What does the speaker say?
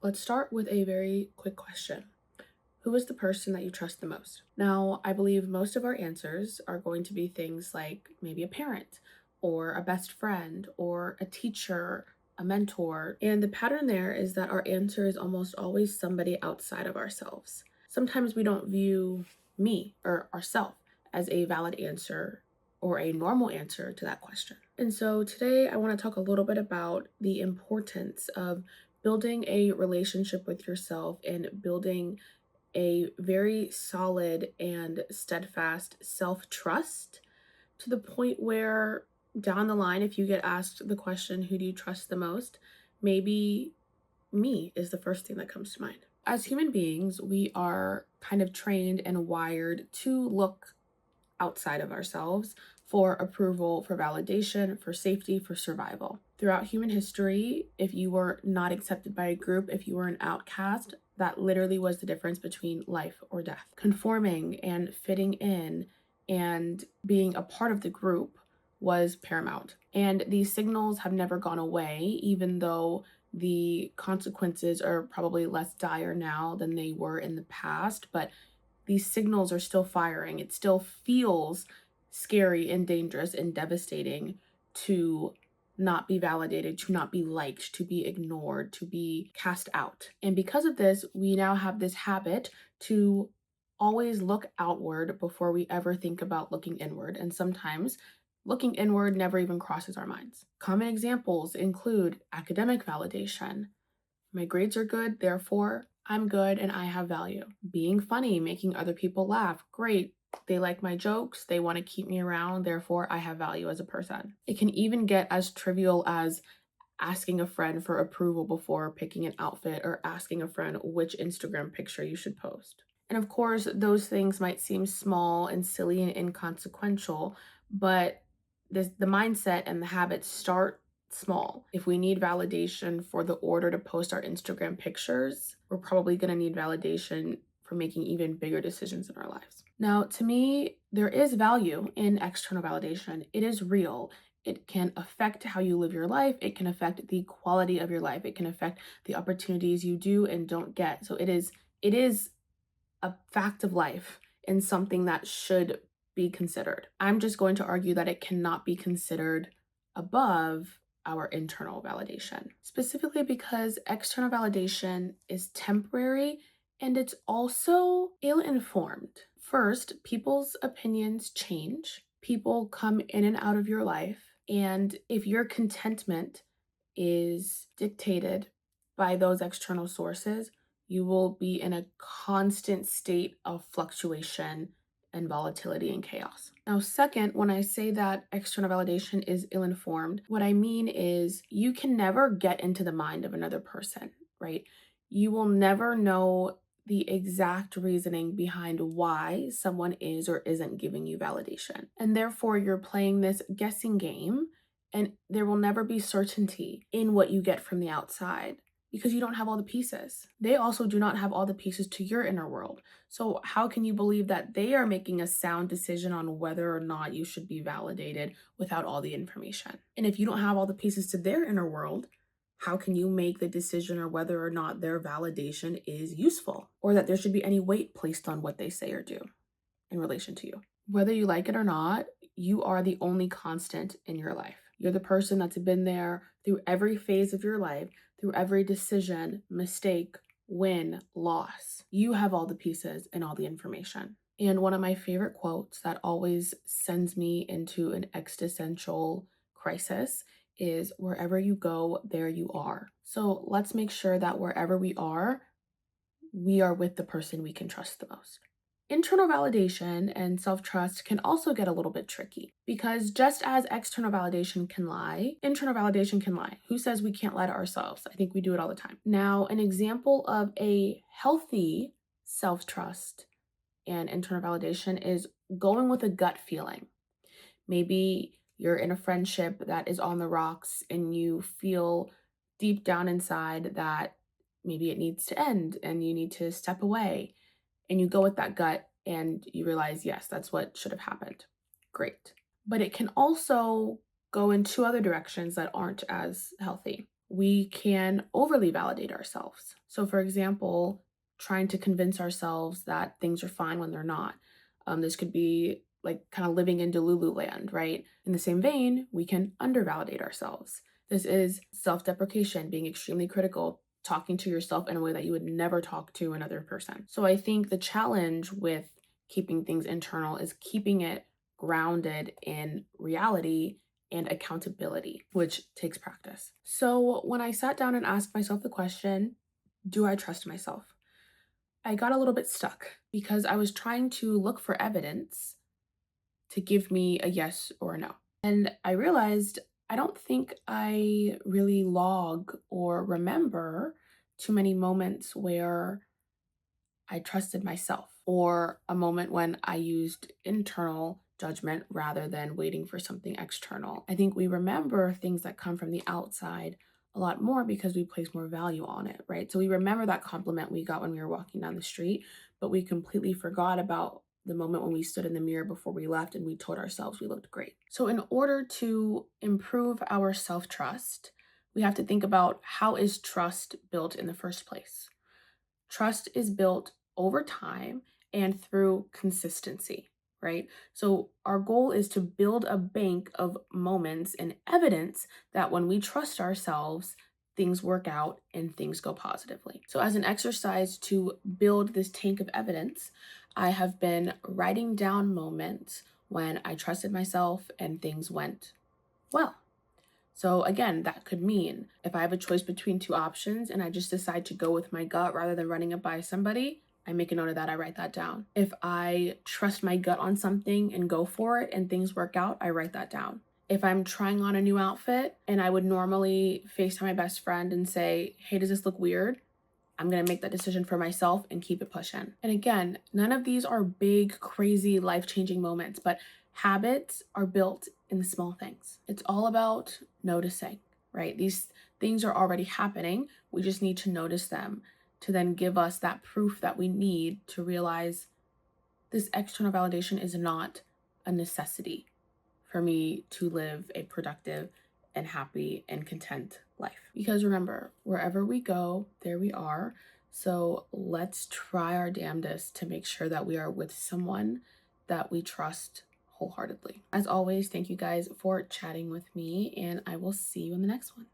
Let's start with a very quick question. Who is the person that you trust the most? Now, I believe most of our answers are going to be things like maybe a parent, or a best friend, or a teacher, a mentor. And the pattern there is that our answer is almost always somebody outside of ourselves. Sometimes we don't view me or ourself as a valid answer or a normal answer to that question. And so today I want to talk a little bit about the importance of building a relationship with yourself and building a very solid and steadfast self trust to the point where down the line, if you get asked the question, who do you trust the most? Maybe me is the first thing that comes to mind. As human beings, we are kind of trained and wired to look outside of ourselves for approval, for validation, for safety, for survival. Throughout human history, if you were not accepted by a group, if you were an outcast, that literally was the difference between life or death. Conforming and fitting in and being a part of the group was paramount. And these signals have never gone away, even though the consequences are probably less dire now than they were in the past. But these signals are still firing. It still feels scary and dangerous and devastating to not be validated, to not be liked, to be ignored, to be cast out. And because of this, we now have this habit to always look outward before we ever think about looking inward. And sometimes looking inward never even crosses our minds. Common examples include academic validation. My grades are good, therefore I'm good and I have value. Being funny, making other people laugh. Great. They like my jokes. They want to keep me around. Therefore, I have value as a person. It can even get as trivial as asking a friend for approval before picking an outfit or asking a friend which Instagram picture you should post. And of course, those things might seem small and silly and inconsequential, but the mindset and the habits start small. If we need validation for the order to post our Instagram pictures, we're probably going to need validation for making even bigger decisions in our lives. Now, to me, there is value in external validation. It is real. It can affect how you live your life. It can affect the quality of your life. It can affect the opportunities you do and don't get. So it is a fact of life and something that should be considered. I'm just going to argue that it cannot be considered above our internal validation, specifically because external validation is temporary and it's also ill informed. First, people's opinions change, people come in and out of your life, and if your contentment is dictated by those external sources, you will be in a constant state of fluctuation and volatility and chaos. Now, second, when I say that external validation is ill informed, what I mean is you can never get into the mind of another person, right? You will never know the exact reasoning behind why someone is or isn't giving you validation. And therefore, you're playing this guessing game, and there will never be certainty in what you get from the outside because you don't have all the pieces. They also do not have all the pieces to your inner world. So, how can you believe that they are making a sound decision on whether or not you should be validated without all the information? And if you don't have all the pieces to their inner world, how can you make the decision or whether or not their validation is useful or that there should be any weight placed on what they say or do in relation to you? Whether you like it or not, you are the only constant in your life. You're the person that's been there through every phase of your life, through every decision, mistake, win, loss. You have all the pieces and all the information. And one of my favorite quotes that always sends me into an existential crisis is wherever you go, there you are. So let's make sure that wherever we are with the person we can trust the most. Internal validation and self trust can also get a little bit tricky because just as external validation can lie, internal validation can lie. Who says we can't lie to ourselves? I think we do it all the time. Now, an example of a healthy self trust and internal validation is going with a gut feeling. Maybe you're in a friendship that is on the rocks and you feel deep down inside that maybe it needs to end and you need to step away, and you go with that gut and you realize, yes, that's what should have happened. Great. But it can also go in two other directions that aren't as healthy. we can overly validate ourselves. So, for example, trying to convince ourselves that things are fine when they're not. This could be like kind of living in Delulu land, right? In the same vein, we can undervalidate ourselves. This is self deprecation, being extremely critical, talking to yourself in a way that you would never talk to another person. So, I think the challenge with keeping things internal is keeping it grounded in reality and accountability, which takes practice. So when I sat down and asked myself the question, do I trust myself? I got a little bit stuck because I was trying to look for evidence to give me a yes or a no. And I realized I don't think I really log or remember too many moments where I trusted myself, or a moment when I used internal judgment rather than waiting for something external. I think we remember things that come from the outside a lot more because we place more value on it, right? So we remember that compliment we got when we were walking down the street, but we completely forgot about the moment when we stood in the mirror before we left and we told ourselves we looked great. So, in order to improve our self trust, we have to think about how is trust built in the first place. Trust is built over time and through consistency, right? So, our goal is to build a bank of moments and evidence that when we trust ourselves, things work out and things go positively. So, as an exercise to build this tank of evidence, I have been writing down moments when I trusted myself and things went well. So again, that could mean if I have a choice between two options and I just decide to go with my gut rather than running it by somebody, I make a note of that, I write that down. If I trust my gut on something and go for it and things work out, I write that down. If I'm trying on a new outfit and I would normally FaceTime my best friend and say, hey, does this look weird? I'm going to make that decision for myself and keep it pushing. And again, none of these are big, crazy, life changing moments, but habits are built in the small things. It's all about noticing, right? These things are already happening. We just need to notice them to then give us that proof that we need to realize this external validation is not a necessity for me to live a productive and happy and content life. Because remember, wherever we go, there we are. So let's try our damnedest to make sure that we are with someone that we trust wholeheartedly. As always, thank you guys for chatting with me, and I will see you in the next one.